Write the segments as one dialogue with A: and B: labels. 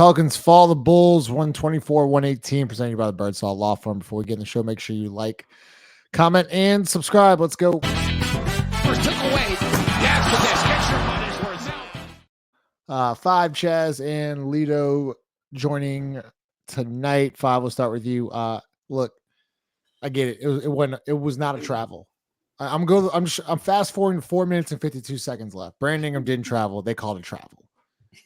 A: Pelicans fall the Bulls 124-118, presented by the Birdsall Law Firm. Before we get in the show, make sure you like, comment, and subscribe. Let's go.
B: First took away. That's with this. Get your money's worth out.
A: Five, Chaz and Lido joining tonight. Five, we'll start with you. Look, I get it. It was not a travel. I'm fast forwarding 4 minutes and 52 seconds left. Brandon Ingram didn't travel. They called it travel.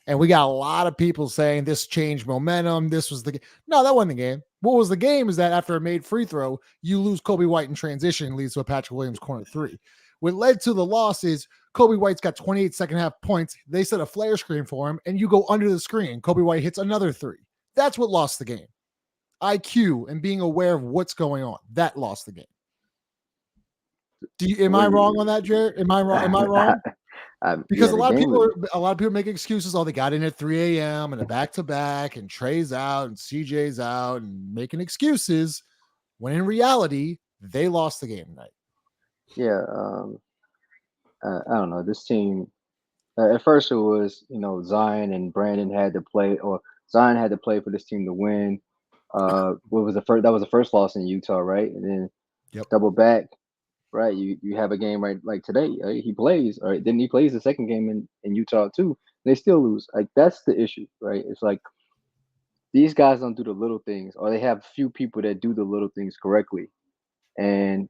A: And we got a lot of people saying this changed momentum. This was the game. No, that wasn't the game. What was the game is that after a made free throw, you lose Coby White in transition, leads to a Patrick Williams corner three. What led to the loss is Coby White's got 28 second half points. They set a flare screen for him, and you go under the screen. Coby White hits another three. That's what lost the game. IQ and being aware of what's going on. That lost the game. Am I wrong on that, Jared? Am I wrong? Because a lot of people make excuses. Oh, they got in at 3 a.m. and a back-to-back, and Trey's out and CJ's out, and making excuses when in reality they lost the game tonight.
C: Yeah, I don't know. This team at first it was Zion and Brandon had to play, or Zion had to play for this team to win. What was the first? That was the first loss in Utah, right? And then double back. Right, you have a game right like today. He plays, all right. Then he plays the second game in Utah too. They still lose. Like that's the issue, right? It's like these guys don't do the little things, or they have few people that do the little things correctly, and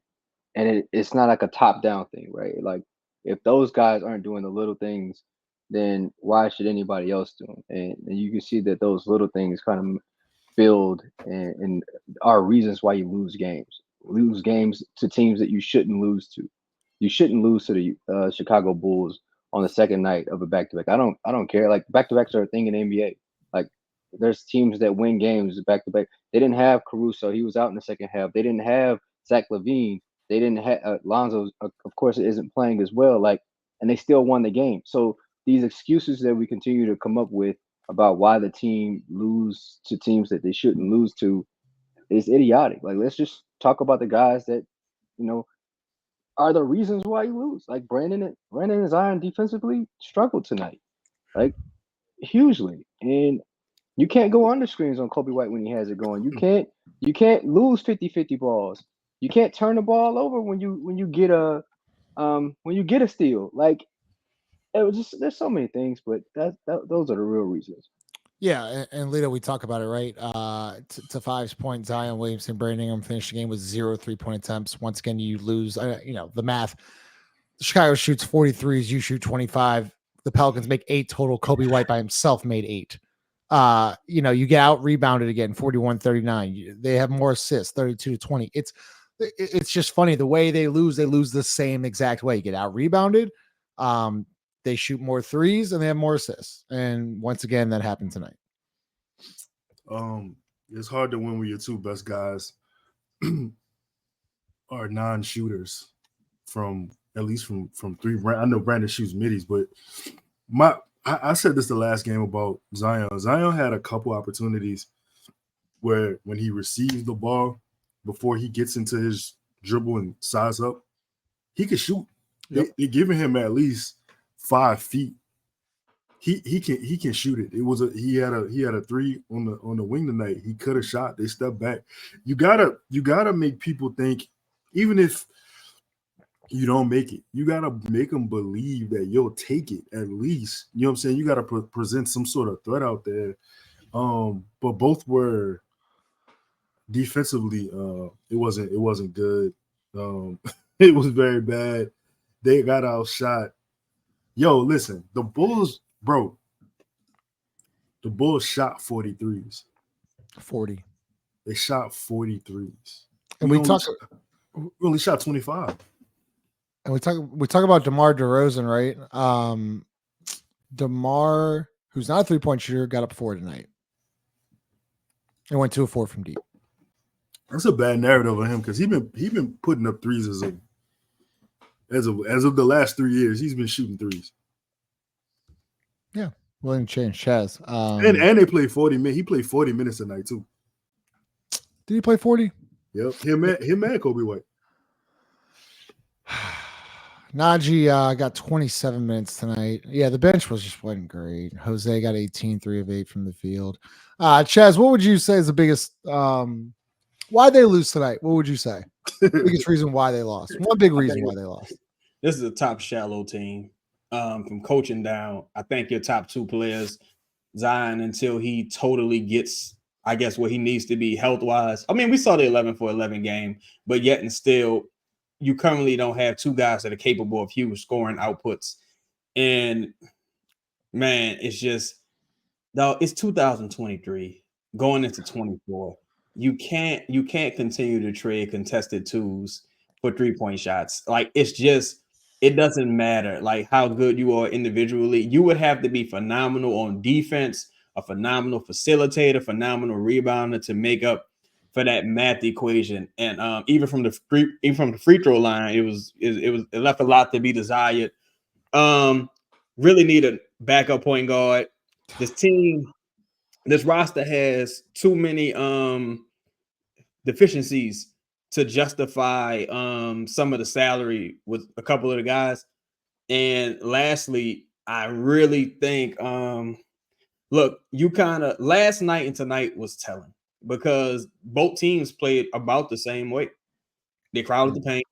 C: it's not like a top down thing, right? Like if those guys aren't doing the little things, then why should anybody else do them? And you can see that those little things kind of build and are reasons why you lose games. Lose games to teams that you shouldn't lose to. You shouldn't lose to the Chicago Bulls on the second night of a back-to-back. I don't care. Like back-to-backs are a thing in the NBA. Like there's teams that win games back-to-back. They didn't have Caruso. He was out in the second half. They didn't have Zach LaVine. They didn't have Lonzo. Of course, isn't playing as well. Like, and they still won the game. So these excuses that we continue to come up with about why the team lose to teams that they shouldn't lose to is idiotic. Like, let's just talk about the guys that, are the reasons why you lose. Like Brandon and Zion defensively struggled tonight, like hugely. And you can't go under screens on Coby White when he has it going. You can't lose 50-50 balls. You can't turn the ball over when you get a steal. Like it was just there's so many things, but those are the real reasons.
A: Yeah, and Lito, we talk about it, right? To Five's point, Zion, Williamson, Brandon Ingram finished the game with 0 3-point attempts. Once again, you lose. The math. Chicago shoots 43s, you shoot 25. The Pelicans make 8 total. Coby White by himself made 8. You get out rebounded again, 41-39. They have more assists, 32-20. It's just funny the way they lose the same exact way. You get out rebounded. They shoot more threes and they have more assists. And once again, that happened tonight.
D: It's hard to win when your two best guys are non-shooters from three. I know Brandon shoots middies, but I said this the last game about Zion. Zion had a couple opportunities where when he receives the ball before he gets into his dribble and size up, he could shoot. Yep. They're giving him at least 5 feet. He can shoot it. He had a three on the wing tonight. He could have shot. They stepped back. You gotta make people think, even if you don't make it, you gotta make them believe that you'll take it at least. You know what I'm saying? You gotta present some sort of threat out there. But both were defensively. It wasn't good. It was very bad. They got outshot. Yo, listen, the Bulls, bro. The Bulls shot 43s.
A: 40.
D: They shot 43s.
A: And
D: we only shot 25.
A: And we talk about DeMar DeRozan, right? DeMar, who's not a 3-point shooter, got up 4 tonight. And went 2 of 4 from deep.
D: That's a bad narrative of him because he been putting up threes as of the last 3 years. He's been shooting threes.
A: Yeah, willing to change. Chaz.
D: And they played 40 minutes. He played 40 minutes tonight too.
A: Did he play 40?
D: Yep. Him and Coby White.
A: Najee got 27 minutes tonight. Yeah, the bench wasn't great. Jose got 18, 3 of 8 from the field. Chaz, what would you say is the biggest why they lose tonight? What would you say? Biggest reason why they lost. One big reason why they lost.
E: This is a top shallow team. From coaching down, I think your top two players, Zion, until he totally gets, I guess, what he needs to be health-wise. I mean, we saw the 11 for 11 game, but yet and still, you currently don't have two guys that are capable of huge scoring outputs. And, man, it's just – though it's 2023 going into 24. You can't continue to trade contested twos for 3-point shots. Like, it's just – it doesn't matter like how good you are individually. You would have to be phenomenal on defense, a phenomenal facilitator, phenomenal rebounder to make up for that math equation. And even from the free throw line, it left a lot to be desired. Really need a backup point guard. This roster has too many deficiencies to justify some of the salary with a couple of the guys. And lastly, I really think look, you kind of last night and tonight was telling because both teams played about the same way. They crowded the paint,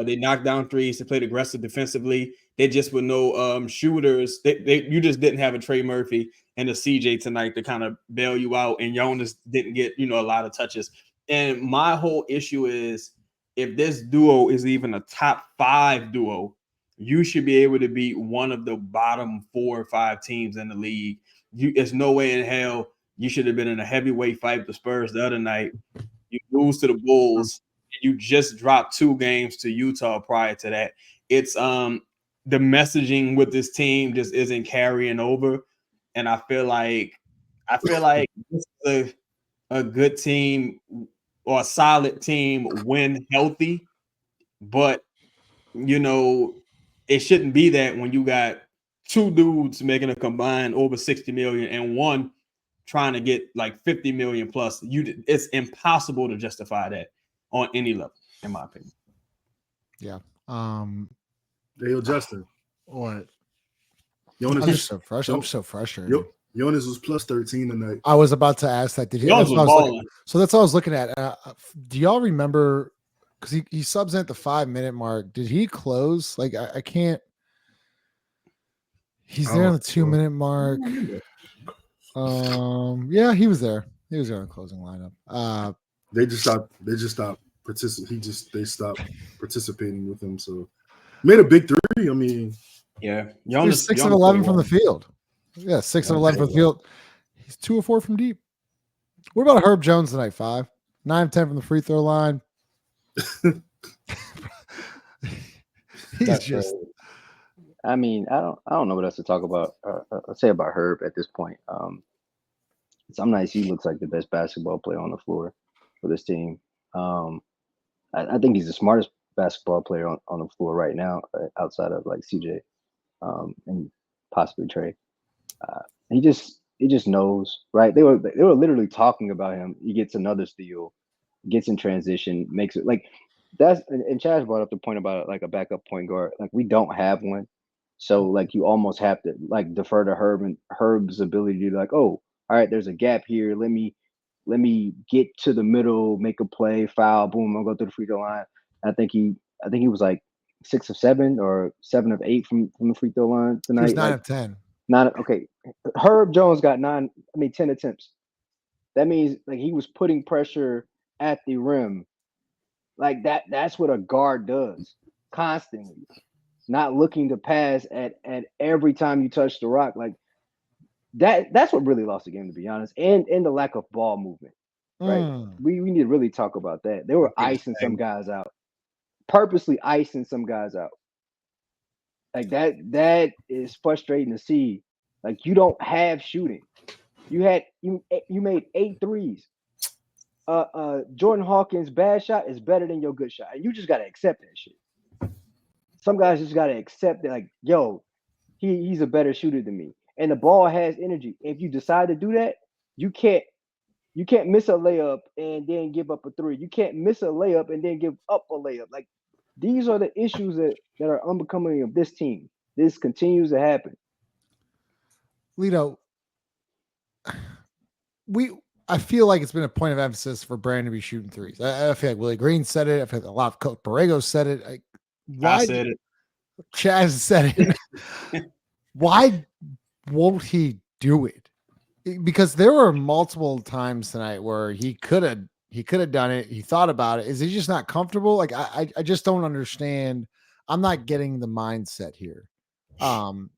E: they knocked down threes, they played aggressive defensively. They just were no shooters. You just didn't have a Trey Murphy and a CJ tonight to kind of bail you out, and Jonas didn't get a lot of touches. And my whole issue is if this duo is even a top 5 duo, you should be able to beat one of the bottom 4 or 5 teams in the league. There's no way in hell you should have been in a heavyweight fight with the Spurs the other night. You lose to the Bulls. You just dropped 2 games to Utah prior to that. It's the messaging with this team just isn't carrying over. And I feel like this is a good team or a solid team when healthy, but it shouldn't be that when you got 2 dudes making a combined over 60 million and one trying to get like 50 million plus. It's impossible to justify that on any level, in my opinion.
A: Yeah.
D: Hey, Justin.
A: What?
D: Jonas
A: I'm just so fresh. I'm so frustrated.
D: Jonas was plus 13 tonight.
A: I was about to ask that. Did he?
E: Jonas was balling.
A: So that's what I was looking at. Do y'all remember? Because he subs in at the 5-minute mark. Did he close? Like I can't. He's there on the 2-minute mark. Yeah, he was there. He was there on the closing lineup.
D: They just stopped participating. They stopped participating with him. So made a big 3. I mean,
E: yeah,
A: Jonas 6 of 11 from the field. Yeah, 6 of 11 from the field. He's 2 of 4 from deep. What about Herb Jones tonight? 5, 9 of 10 from the free throw line. He's just.
C: I mean, I don't know what else to talk about. Say about Herb at this point. Some nights he looks like the best basketball player on the floor for this team. I think he's the smartest basketball player on the floor right now, outside of like CJ and possibly Trey. He just knows, right? They were literally talking about him. He gets another steal, gets in transition, makes it like that's. And Chaz brought up the point about like a backup point guard. Like we don't have one, so like you almost have to like defer to Herb and Herb's ability to like, oh, all right, there's a gap here. Let me get to the middle, make a play, foul, boom, I'll go through the free throw line. I think he was like 6 of 7 or 7 of 8 from the free throw line tonight.
A: He's 9 of 10.
C: Okay. Herb Jones got 10 attempts. That means like he was putting pressure at the rim. Like that's what a guard does constantly. Not looking to pass at every time you touch the rock. Like that's what really lost the game, to be honest. And the lack of ball movement. Right. We need to really talk about that. They were icing some guys out. Purposely icing some guys out. Like that is frustrating to see. Like you don't have shooting. You made 8 threes. Jordan Hawkins' bad shot is better than your good shot. And you just gotta accept that shit. Some guys just gotta accept that, like, yo, he's a better shooter than me. And the ball has energy. If you decide to do that, you can't miss a layup and then give up a 3. You can't miss a layup and then give up a layup. Like These are the issues that are unbecoming of this team. This continues to happen.
A: Lito, I feel like it's been a point of emphasis for Brandon to be shooting threes. I feel like Willie Green said it. I feel like a lot of Coach Borrego said it.
E: I said it.
A: Chaz said it. Why won't he do it? Because there were multiple times tonight where he could have done it. He thought about it. Is he just not comfortable? Like I just don't understand. I'm not getting the mindset here. Do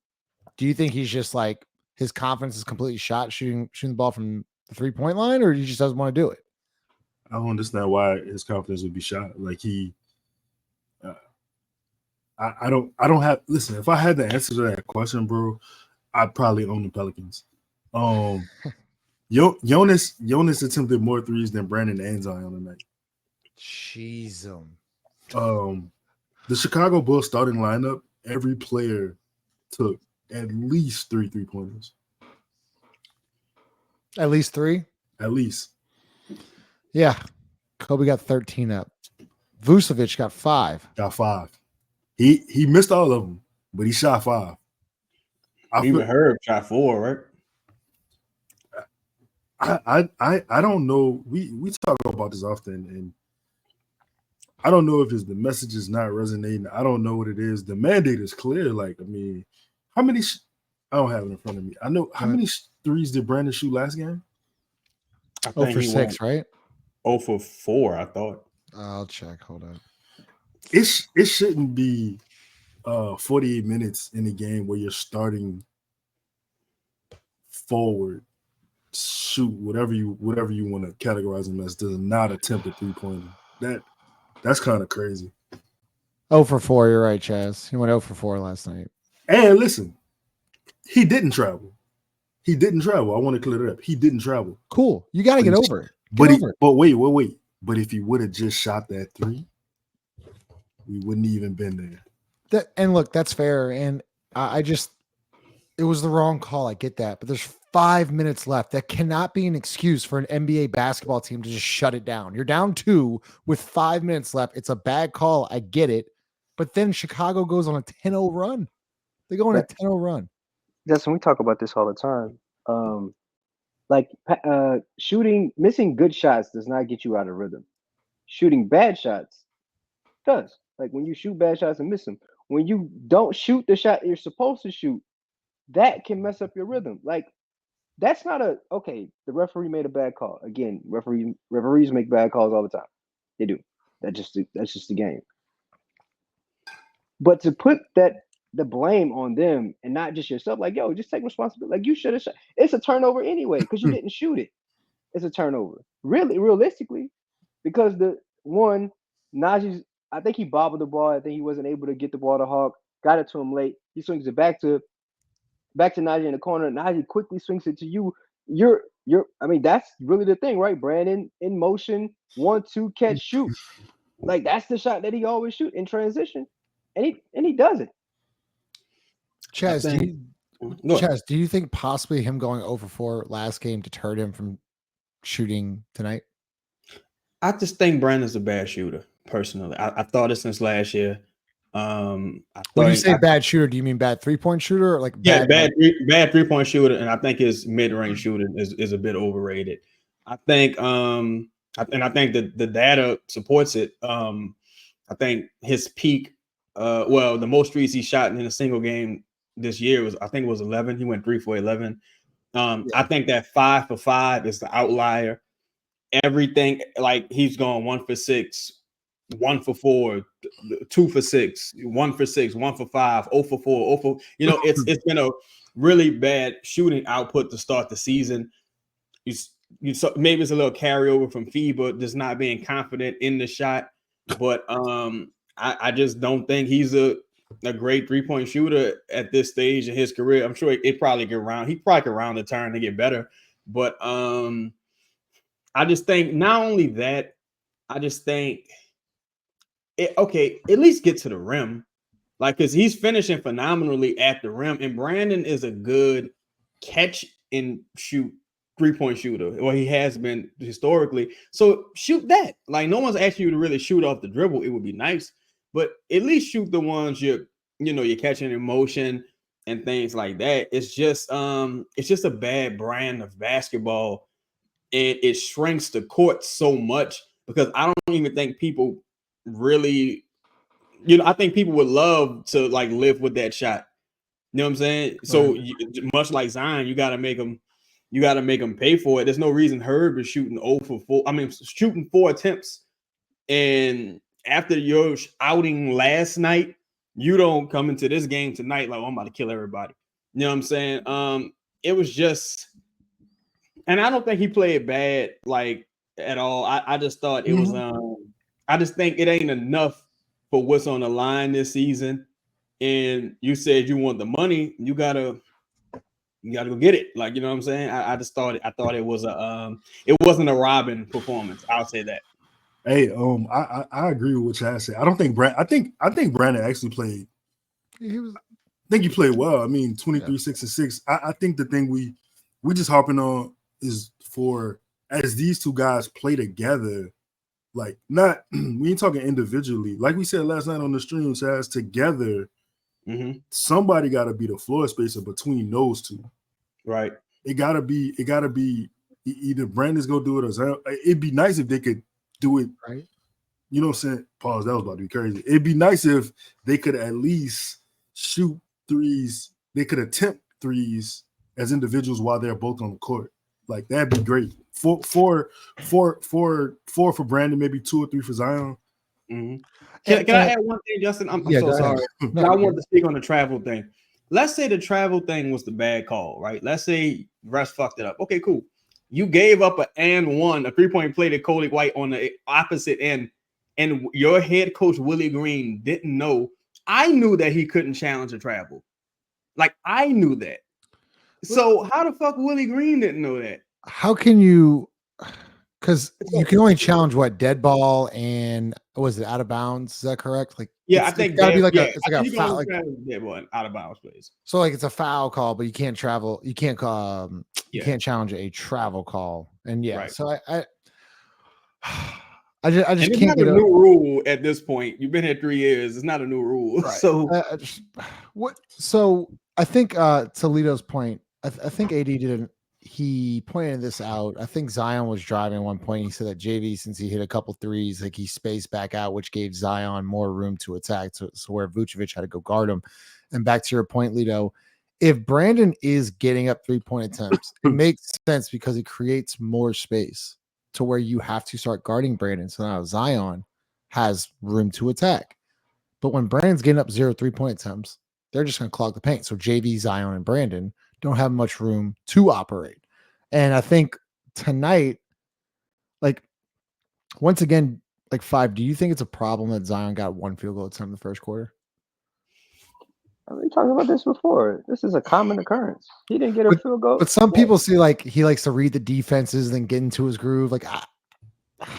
A: you think he's just like his confidence is completely shot shooting the ball from the 3-point line, or he just doesn't want to do it?
D: I don't understand why his confidence would be shot. Like I don't have. Listen, if I had the answer to that question, bro, I'd probably own the Pelicans. Jonas attempted more threes than Brandon and Zion tonight.
A: Jeez.
D: The Chicago Bulls starting lineup, every player took at least 3 3-pointers.
A: At least 3?
D: At least.
A: Yeah. Coby got 13 up. Vucevic got 5.
D: Got 5. He missed all of them, but he shot 5.
E: Even Herb shot 4, right?
D: I don't know. We talk about this often, and I don't know if it's the message is not resonating. I don't know what it is. The mandate is clear. Like, I mean, how many? I don't have it in front of me. I know how many threes did Brandon shoot last game?
E: I think
A: for 6, right?
E: 0 for 4, I thought.
A: I'll check. Hold on.
D: It shouldn't be 48 minutes in a game where you're starting forward, shoot whatever you want to categorize him as, does not attempt a 3-pointer. That's kind of crazy.
A: 0 for 4, you're right, Chaz. He went 0 for 4 last night.
D: And listen, he didn't travel. I want to clear it up. He didn't travel.
A: Cool. You got to get over it.
D: But wait. But if he would have just shot that 3, we wouldn't even been there.
A: And look, that's fair. And I just, it was the wrong call. I get that. But there's 5 minutes left. That cannot be an excuse for an NBA basketball team to just shut it down. You're down 2 with 5 minutes left. It's a bad call. I get it. But then Chicago goes on a 10-0 run. They go on a 10-0 run.
C: Justin, we talk about this all the time. Missing good shots does not get you out of rhythm. Shooting bad shots does. Like when you shoot bad shots and miss them. When you don't shoot the shot you're supposed to shoot, that can mess up your rhythm. Like that's not the referee made a bad call. Again, referees make bad calls all the time. They do. That's just the game. But to put the blame on them and not just yourself, like, yo, just take responsibility. Like you should have shot. It's a turnover anyway, because you didn't shoot it. It's a turnover. Really, realistically, because Najee's, I think he bobbled the ball. I think he wasn't able to get the ball to Hawk. Got it to him late. He swings it back to Najee in the corner. Najee quickly swings it to you. I mean, that's really the thing, right? Brandon in motion, 1-2 catch, shoot. Like that's the shot that he always shoot in transition, and he does it.
A: Chaz, do you think possibly him going 0 for 4 last game deterred him from shooting tonight?
E: I just think Brandon's a bad shooter, personally. I thought it since last year.
A: When you say bad shooter, do you mean bad 3-point shooter or like
E: bad 3-point shooter? And I think his mid-range shooting is a bit overrated. I think I think that the data supports it. I think his peak, the most threes he shot in a single game this year was 11. He went 3 for 11. I think that 5 for 5 is the outlier. Everything, like he's going 1 for 6, 1 for 4, 2 for 6, 1 for 6, 1 for 5, 0 for 4, 0 for, it's been a really bad shooting output to start the season. Maybe it's a little carryover from FIBA, just not being confident in the shot. But I just don't think he's a great 3-point shooter at this stage in his career. I'm sure he probably could round the turn to get better. But I just think not only that, I just think at least get to the rim. Like, because he's finishing phenomenally at the rim, and Brandon is a good catch and shoot 3-point shooter, or he has been historically. So shoot that. Like, no one's asking you to really shoot off the dribble. It would be nice, but at least shoot the ones you're catching in motion and things like that. It's just a bad brand of basketball, and it shrinks the court so much because I don't even think people really, I think people would love to like live with that shot. You know what I'm saying? So much like Zion, you got to make them pay for it. There's no reason Herb is shooting 0 for 4. I mean, shooting 4 attempts, and after your outing last night, you don't come into this game tonight like, oh, I'm about to kill everybody. You know what I'm saying? It was just, and I don't think he played bad like at all. I just thought it was. I just think it ain't enough for what's on the line this season. And you said you want the money, you gotta go get it. Like, you know what I'm saying? I thought it was it wasn't a Robin performance. I'll say that.
D: Hey, I agree with what Chad said. I don't think I think Brandon actually played. I think he played well. I mean, 23, 6 and 6. I think the thing we just harping on is for as these two guys play together, like not we ain't talking individually. Like we said last night on the stream, Chaz, together. Somebody got to be the floor spacer between those two,
E: right?
D: It gotta be either Brandon's gonna do it or Zion. It'd be nice if they could do it,
A: right?
D: You know what I'm saying? Pause. That was about to be crazy. It'd be nice if they could at least shoot threes. They could attempt threes as individuals while they're both on the court. Like that'd be great. Four for Brandon, maybe 2 or 3 for Zion.
E: Can I add one thing, Justin? I'm so sorry. No, I want to speak on the travel thing. Let's say the travel thing was the bad call, right? Let's say Russ fucked it up. Okay, cool. You gave up a 3-point play to Coby White on the opposite end, and your head coach, Willie Green, didn't know. I knew that he couldn't challenge a travel. Like, I knew that. So how the fuck Willie Green didn't know that?
A: How can you – because you can only challenge dead ball and was it out of bounds? Is that correct? Like,
E: yeah, I think
A: it's gotta be like
E: a
A: foul, like
E: dead ball out of bounds plays.
A: So like it's a foul call, but you can't travel. You can't you can't challenge a travel call. And right. So I just can't
E: get a new rule at this point. You've been here 3 years. It's not a new rule. Right. So
A: So I think Toledo's point. I think AD didn't. He pointed this out. I think Zion was driving at one point. He said that JV, since he hit a couple threes, like he spaced back out, which gave Zion more room to attack. So where Vucevic had to go guard him. And back to your point, Lido, if Brandon is getting up 3-point attempts, it makes sense because it creates more space to where you have to start guarding Brandon. So now Zion has room to attack. But when Brandon's getting up 0 3-point attempts, they're just going to clog the paint. So JV, Zion, and Brandon don't have much room to operate. And I think tonight, like, once again, like, Five, do you think it's a problem that Zion got 1 field goal attempt in the first quarter?
C: We talked about this before. This is a common occurrence. He didn't get a field goal.
A: But some people see, like, he likes to read the defenses and then get into his groove. Like,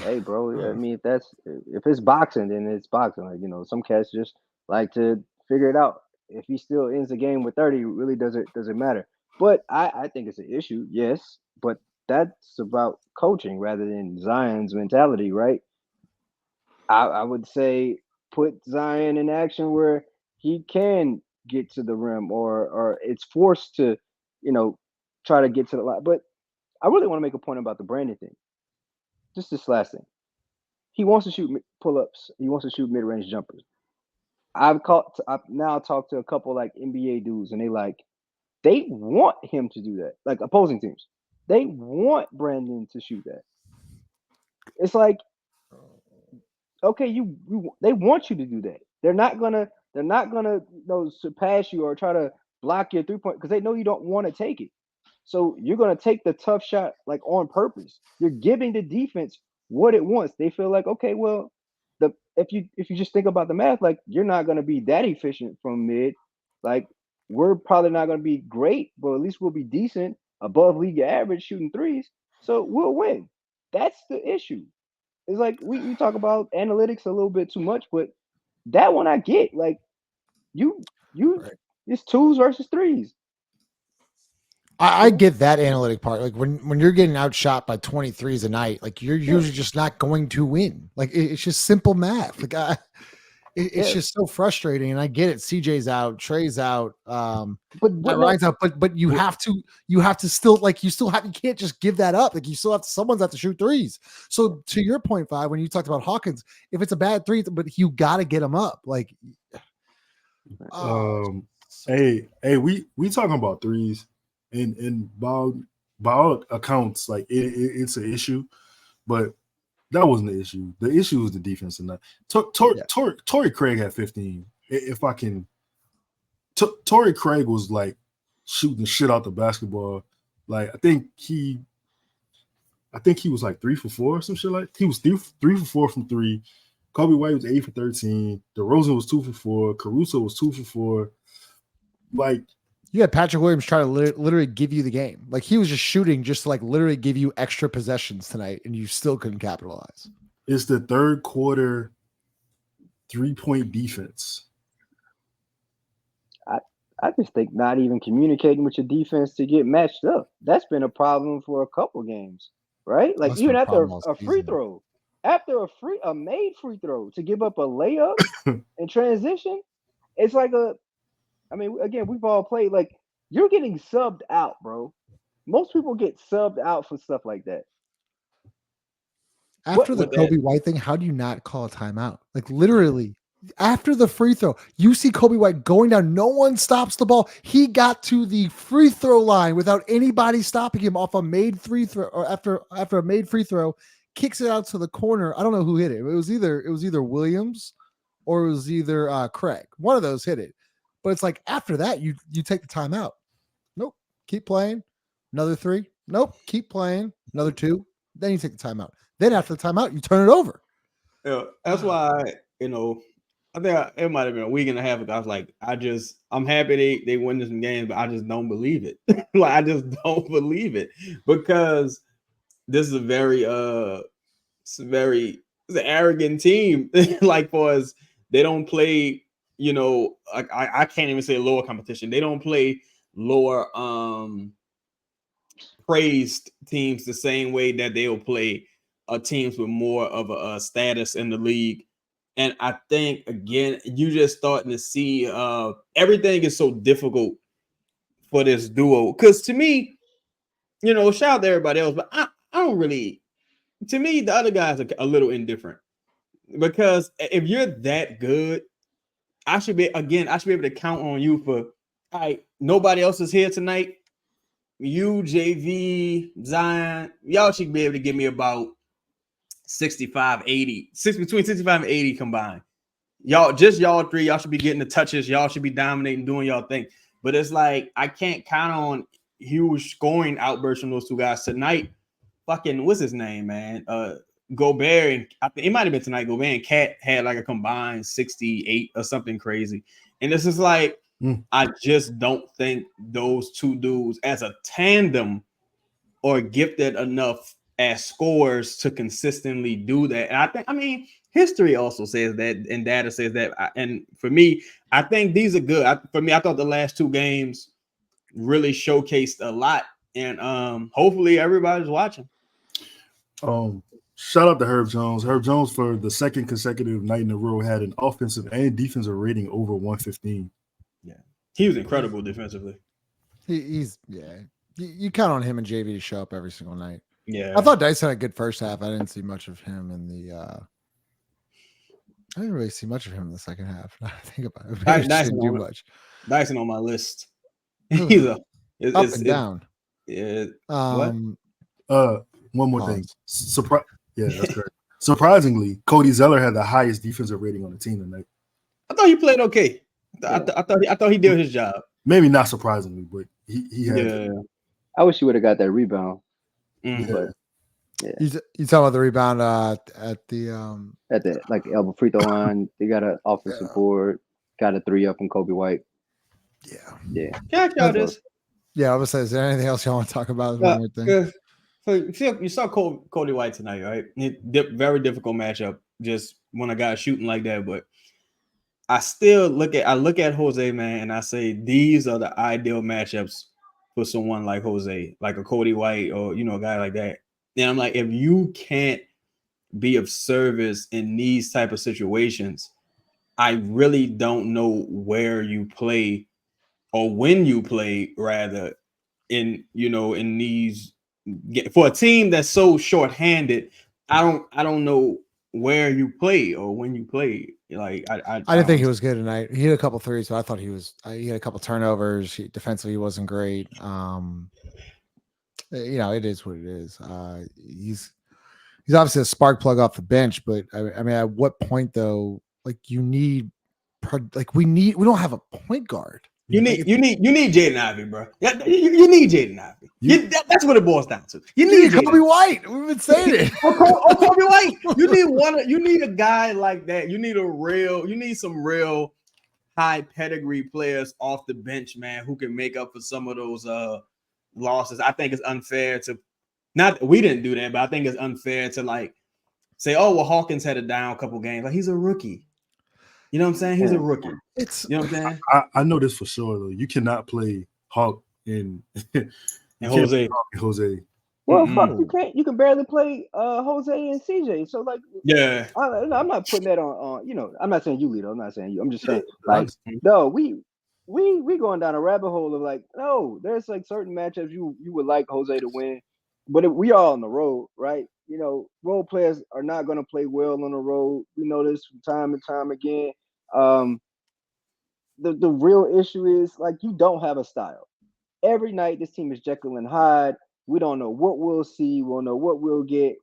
C: hey, bro, I mean, if it's boxing, then it's boxing. Like, some cats just like to figure it out. If he still ends the game with 30, it really doesn't matter. But I think it's an issue, yes. But that's about coaching rather than Zion's mentality, right? I would say put Zion in action where he can get to the rim or it's forced to, try to get to the line. But I really want to make a point about the Brandon thing. Just this last thing. He wants to shoot pull-ups. He wants to shoot mid-range jumpers. I've now talked to a couple like NBA dudes, and they want him to do that. Like opposing teams, they want Brandon to shoot that. It's like, okay, they want you to do that. They're not gonna surpass you or try to block your 3-point because they know you don't want to take it. So you're gonna take the tough shot like on purpose. You're giving the defense what it wants. They feel like, okay, well, if you just think about the math, like you're not gonna be that efficient from mid. Like we're probably not gonna be great, but at least we'll be decent, above league average shooting threes. So we'll win. That's the issue. It's like we talk about analytics a little bit too much, but that one I get. Like you right. It's 2s versus 3s.
A: I get that analytic part. Like when you're getting outshot by 23s a night, like you're usually just not going to win. Like it's just simple math. Like It's just so frustrating, and I get it. CJ's out, Trey's out,
C: but
A: Ryan's out, but you have to still you can't just give that up. Like you still have to, someone's have to shoot threes. So to your point, Five, when you talked about Hawkins, if it's a bad three, but you got to get them up. Like,
D: hey, we talking about threes, and by all accounts, like it's an issue, but that wasn't the issue. The issue was the defense tonight. Torrey Craig had 15. If I can, Torrey Craig was like shooting shit out the basketball. Like I think he was like 3 for 4 or some shit like. He was 3 for 4 from 3. Coby White was 8 for 13. DeRozan was 2 for 4. Caruso was 2 for 4. Like
A: you had Patrick Williams try to literally give you the game. Like he was just shooting just to like literally give you extra possessions tonight, and you still couldn't capitalize.
D: It's the third quarter 3-point defense.
C: I just think not even communicating with your defense to get matched up. That's been a problem for a couple games, right? Like even after a free throw, after a made free throw to give up a layup in transition, it's like again, we've all played, like you're getting subbed out, bro. Most people get subbed out for stuff like that.
A: After the Coby White thing, how do you not call a timeout? Like literally after the free throw, you see Coby White going down. No one stops the ball. He got to the free throw line without anybody stopping him off a made free throw, or after a made free throw, kicks it out to the corner. I don't know who hit it. It was either Williams or it was either Craig. One of those hit it. But it's like after that, you take the timeout. Nope. Keep playing. Another 3. Nope. Keep playing. Another 2. Then you take the timeout. Then after the timeout, you turn it over.
E: Yeah, that's why, I think it might have been a week and a half ago. I was like, I'm happy they win some games, but I just don't believe it. Like I just don't believe it, because this is a very it's an arrogant team. Like for us, they don't play, I can't even say lower competition. They don't play lower praised teams the same way that they'll play teams with more of a status in the league. And I think, again, you just starting to see everything is so difficult for this duo. Because to me, shout out to everybody else, but I don't really, to me, the other guys are a little indifferent. Because if you're that good, I should be able to count on you for, all right, nobody else is here tonight. You, JV, Zion, y'all should be able to give me about 65, 80, between 65 and 80 combined. Y'all 3, y'all should be getting the touches. Y'all should be dominating, doing y'all thing. But it's like, I can't count on huge scoring outbursts from those two guys tonight. Fucking, what's his name, man? Gobert, and I think it might have been tonight. Gobert and Cat had like a combined 68 or something crazy. And this is like, I just don't think those two dudes as a tandem are gifted enough as scorers to consistently do that. And history also says that, and data says that. And for me, I think these are good. I thought the last 2 games really showcased a lot, and hopefully everybody's watching.
D: Shout out to Herb Jones. Herb Jones, for the second consecutive night in a row, had an offensive and defensive rating over 115.
E: Yeah, he was incredible defensively.
A: He's you count on him and JV to show up every single night.
E: Yeah,
A: I thought Dice had a good first half. I didn't see much of him in the. I didn't really see much of him in the second half. I think about it. Didn't do much.
E: Dyson on my list. He's
A: up and down.
E: Yeah.
D: One more thing. Yeah, that's correct. Surprisingly, Cody Zeller had the highest defensive rating on the team tonight.
E: I thought he played okay. I thought he did his job.
D: Maybe not surprisingly, but he had.
C: Yeah. I wish he would have got that rebound.
E: Mm-hmm.
C: But
A: yeah. You talking about the rebound at the
C: like elbow free throw line? They got an offensive board, got a 3 up from Coby White. Yeah.
E: Yeah, this.
A: Yeah, I was saying, is there anything else y'all want to talk about? One more thing.
E: So you saw Coby White tonight, right? Very difficult matchup. Just when a guy's shooting like that, but I still look at Jose, man, and I say these are the ideal matchups for someone like Jose, like a Coby White, or a guy like that. And I'm like, if you can't be of service in these type of situations, I really don't know where you play or when you play, rather, in these, for a team that's so short-handed. I don't know where you play or when you play. Like
A: I didn't think he was good tonight. He had a couple threes, but I thought he was. He had a couple turnovers. Defensively, he wasn't great. It is what it is. He's obviously a spark plug off the bench, but I mean, at what point though? Like we don't have a point guard.
E: You need Jaden Ivey, bro. Yeah, you need Jaden Ivey. That's what it boils down to. You need
A: Coby White. We've been saying it.
E: Coby White. You need a guy like that. You need some real high pedigree players off the bench, man, who can make up for some of those losses. I think it's unfair to, not we didn't do that, but I think it's unfair to like say, oh well, Hawkins had a down couple games. Like, he's a rookie. You know what I'm saying? He's a rookie. You know what I'm saying?
D: I know this for sure though. You cannot play Hawk and
E: Jose.
C: Well, fuck, you can't. You can barely play Jose and CJ. So like,
E: yeah,
C: I'm not putting that on. I'm not saying you, Lito. I'm not saying you. I'm just saying like, no, we going down a rabbit hole of like, no, there's like certain matchups you would like Jose to win, but we are on the road, right? Role players are not going to play well on the road. We know this from time and time again. The real issue is like, you don't have a style. Every night this team is Jekyll and Hyde. We don't know what we'll see. We'll know what we'll get.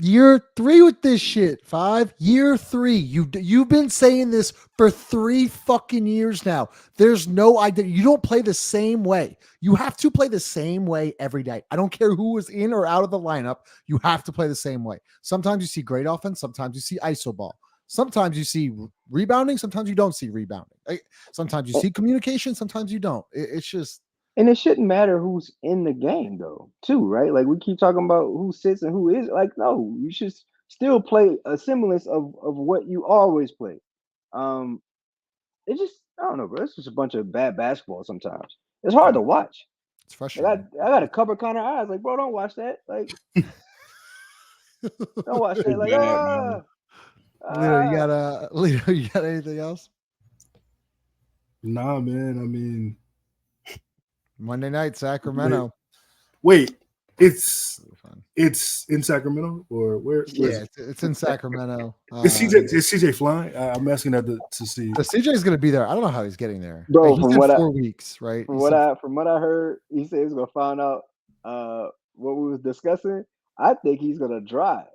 A: Year 3 with this shit. 5 year 3. You've been saying this for 3 fucking years now. There's no idea. You don't play the same way. You have to play the same way every day. I don't care who is in or out of the lineup. You have to play the same way. Sometimes you see great offense. Sometimes you see iso ball. Sometimes you see rebounding. Sometimes you don't see rebounding. Sometimes you see communication. Sometimes you don't. It's just.
C: And it shouldn't matter who's in the game, though, too, right? Like, we keep talking about who sits and who is. Like, no, you should still play a semblance of what you always play. It just, I don't know, bro. It's just a bunch of bad basketball sometimes. It's hard to watch.
A: It's frustrating.
C: Like, I got to cover Connor eyes. Like, bro, don't watch that. Like, don't watch that. Like,
A: Lito, you got anything else?
D: Nah, man. I mean,
A: Monday night, Sacramento.
D: Wait, it's in Sacramento or where?
A: Yeah, it's in Sacramento.
D: Is CJ flying? I'm asking that to see.
A: So CJ's going to be there. I don't know how he's getting there.
C: Bro,
A: he said 4 weeks, right?
C: From what I heard, he said he's going to find out what we was discussing. I think he's going to drive.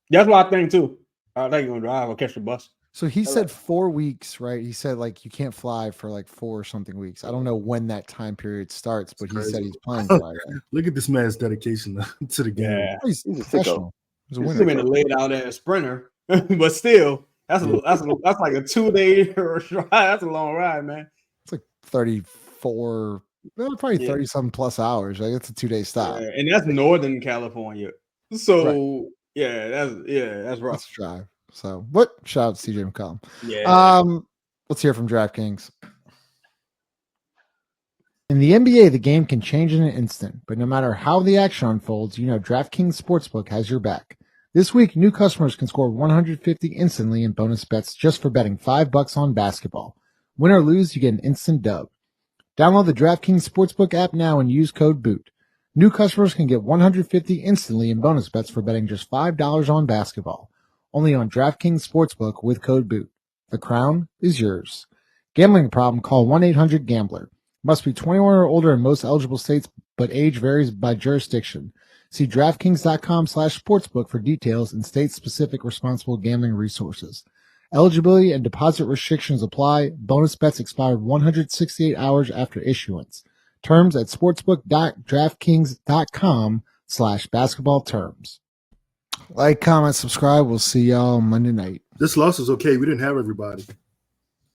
E: That's what I think too. I think he's going to drive or catch the bus.
A: So he said 4 weeks, right? He said like you can't fly for like 4 or something weeks. I don't know when that time period starts, but he said he's playing Friday.
D: Look at this man's dedication to the game.
E: Yeah.
A: He's a professional. He's a winner.
E: He's been laid out as a sprinter, but still, that's like a 2-day ride. That's a long ride, man.
A: It's like 34, probably 30 something plus hours. Like it's a 2-day stop,
E: and that's Northern California. So that's rough.
A: That's a drive. So, but shout out to CJ McCollum.
E: Yeah.
A: Let's hear from DraftKings. In the NBA, the game can change in an instant, but no matter how the action unfolds, DraftKings Sportsbook has your back. This week, new customers can score $150 instantly in bonus bets just for betting $5 on basketball. Win or lose, you get an instant dub. Download the DraftKings Sportsbook app now and use code BOOT. New customers can get $150 instantly in bonus bets for betting just $5 on basketball. Only on DraftKings Sportsbook with code BOOT. The crown is yours. Gambling problem? Call 1-800-GAMBLER. Must be 21 or older in most eligible states, but age varies by jurisdiction. See DraftKings.com/sportsbook for details and state-specific responsible gambling resources. Eligibility and deposit restrictions apply. Bonus bets expire 168 hours after issuance. Terms at sportsbook.draftkings.com/basketball terms. Like, comment, subscribe. We'll see y'all Monday night.
D: This loss was okay. We didn't have everybody.